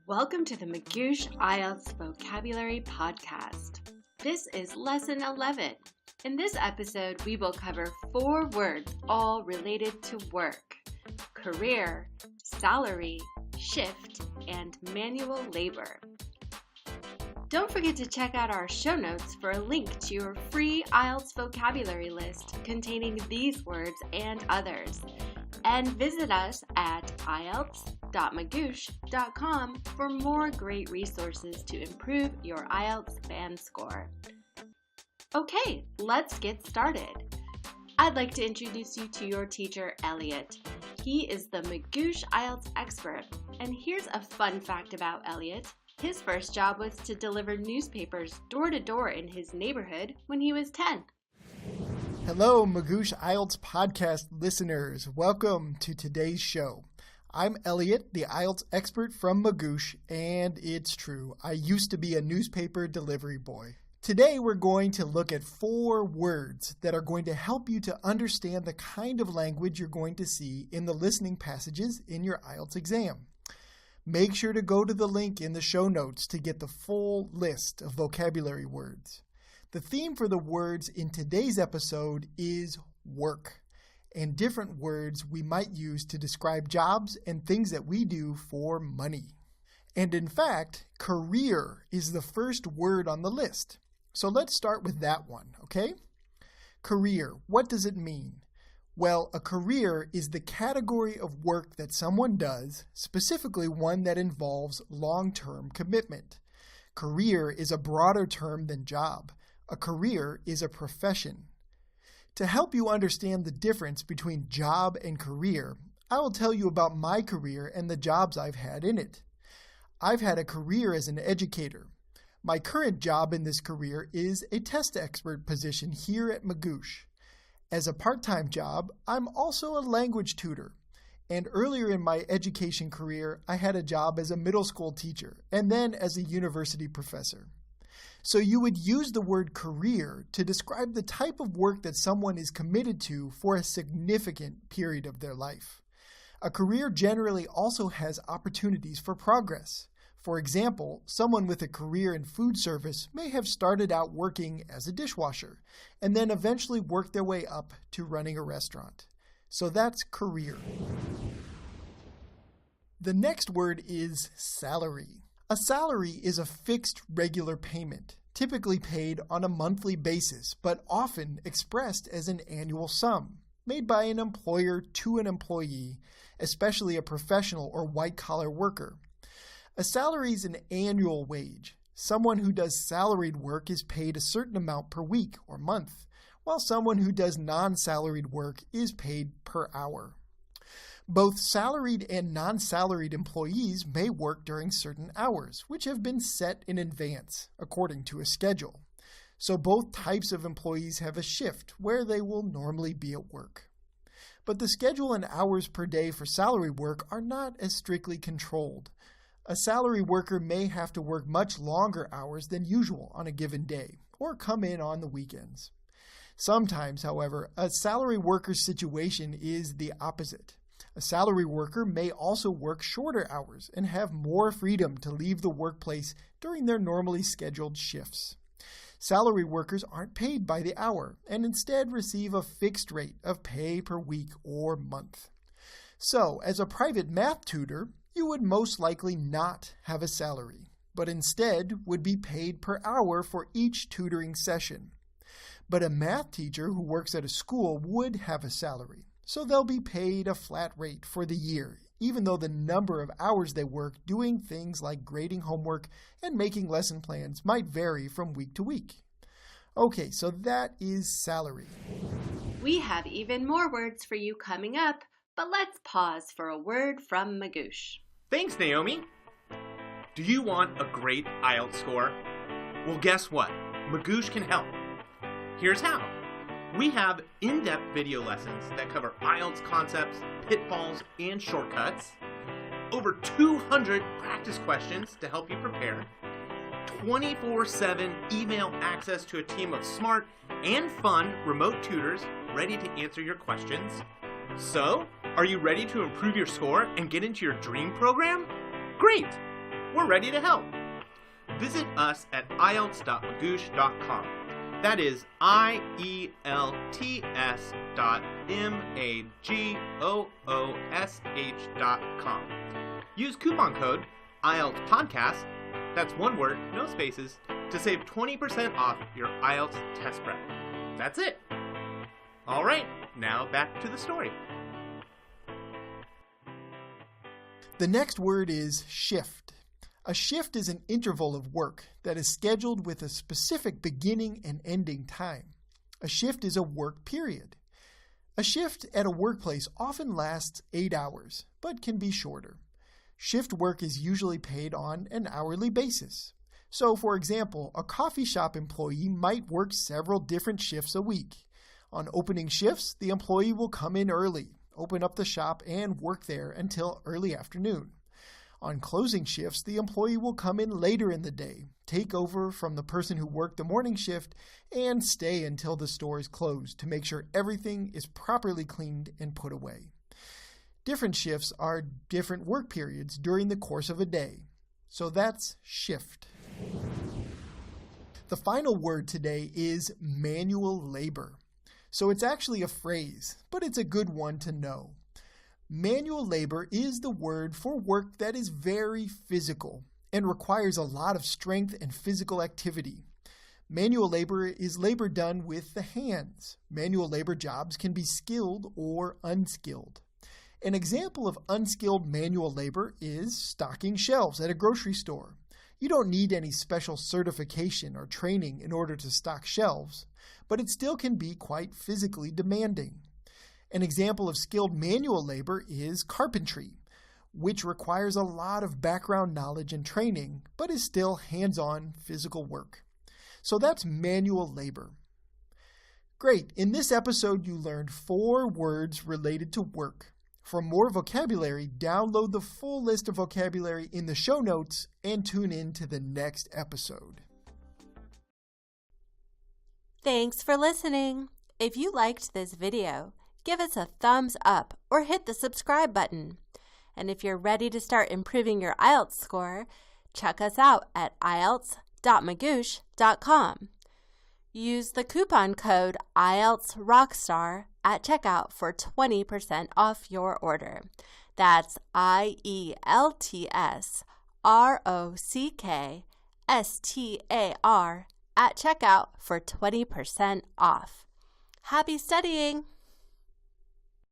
Welcome to the Magoosh IELTS Vocabulary Podcast. This is Lesson 11. In this episode, we will cover 4 words all related to work: career, salary, shift, and manual labor. Don't forget to check out our show notes for a link to your free IELTS vocabulary list containing these words and others. And visit us at IELTS.magoosh.com for more great resources to improve your IELTS band score. Okay, let's get started. I'd like to introduce you to your teacher, Eliot. He is the Magoosh IELTS expert. And here's a fun fact about Eliot. His first job was to deliver newspapers door to door in his neighborhood when he was 10. Hello, Magoosh IELTS podcast listeners. Welcome to today's show. I'm Eliot, the IELTS expert from Magoosh, and it's true, I used to be a newspaper delivery boy. Today we're going to look at 4 words that are going to help you to understand the kind of language you're going to see in the listening passages in your IELTS exam. Make sure to go to the link in the show notes to get the full list of vocabulary words. The theme for the words in today's episode is work, and different words we might use to describe jobs and things that we do for money. And in fact, career is the first word on the list. So let's start with that one, okay? Career, what does it mean? Well, a career is the category of work that someone does, specifically one that involves long-term commitment. Career is a broader term than job. A career is a profession. To help you understand the difference between job and career, I will tell you about my career and the jobs I've had in it. I've had a career as an educator. My current job in this career is a test expert position here at Magoosh. As a part-time job, I'm also a language tutor. And earlier in my education career, I had a job as a middle school teacher and then as a university professor. So you would use the word career to describe the type of work that someone is committed to for a significant period of their life. A career generally also has opportunities for progress. For example, someone with a career in food service may have started out working as a dishwasher and then eventually worked their way up to running a restaurant. So that's career. The next word is salary. A salary is a fixed regular payment, typically paid on a monthly basis, but often expressed as an annual sum, made by an employer to an employee, especially a professional or white-collar worker. A salary is an annual wage. Someone who does salaried work is paid a certain amount per week or month, while someone who does non-salaried work is paid per hour. Both salaried and non-salaried employees may work during certain hours, which have been set in advance, according to a schedule. So both types of employees have a shift where they will normally be at work. But the schedule and hours per day for salary work are not as strictly controlled. A salary worker may have to work much longer hours than usual on a given day, or come in on the weekends. Sometimes, however, a salary worker's situation is the opposite. A salary worker may also work shorter hours and have more freedom to leave the workplace during their normally scheduled shifts. Salary workers aren't paid by the hour and instead receive a fixed rate of pay per week or month. So, as a private math tutor, you would most likely not have a salary, but instead would be paid per hour for each tutoring session. But a math teacher who works at a school would have a salary. So they'll be paid a flat rate for the year, even though the number of hours they work doing things like grading homework and making lesson plans might vary from week to week. Okay, so that is salary. We have even more words for you coming up, but let's pause for a word from Magoosh. Thanks, Naomi. Do you want a great IELTS score? Well, guess what? Magoosh can help. Here's how. We have in-depth video lessons that cover IELTS concepts, pitfalls, and shortcuts, over 200 practice questions to help you prepare, 24/7 email access to a team of smart and fun remote tutors ready to answer your questions. So, are you ready to improve your score and get into your dream program? Great! we're ready to help. Visit us at IELTS.magoosh.com. That is IELTS.magoosh.com. Use coupon code IELTS Podcast, that's one word, no spaces, to save 20% off your IELTS test prep. That's it. All right, now back to the story. The next word is shift. A shift is an interval of work that is scheduled with a specific beginning and ending time. A shift is a work period. A shift at a workplace often lasts 8 hours, but can be shorter. Shift work is usually paid on an hourly basis. So, for example, a coffee shop employee might work several different shifts a week. On opening shifts, the employee will come in early, open up the shop, and work there until early afternoon. On closing shifts, the employee will come in later in the day, take over from the person who worked the morning shift, and stay until the store is closed to make sure everything is properly cleaned and put away. Different shifts are different work periods during the course of a day. So that's shift. The final word today is manual labor. So it's actually a phrase, but it's a good one to know. Manual labor is the word for work that is very physical and requires a lot of strength and physical activity. Manual labor is labor done with the hands. Manual labor jobs can be skilled or unskilled. An example of unskilled manual labor is stocking shelves at a grocery store. You don't need any special certification or training in order to stock shelves, but it still can be quite physically demanding. An example of skilled manual labor is carpentry, which requires a lot of background knowledge and training, but is still hands-on physical work. So that's manual labor. Great, in this episode you learned 4 words related to work. For more vocabulary, download the full list of vocabulary in the show notes and tune in to the next episode. Thanks for listening. If you liked this video, give us a thumbs up or hit the subscribe button. And if you're ready to start improving your IELTS score, check us out at IELTS.magoosh.com. Use the coupon code IELTS Rockstar at checkout for 20% off your order. That's IELTS ROCKSTAR at checkout for 20% off. Happy studying!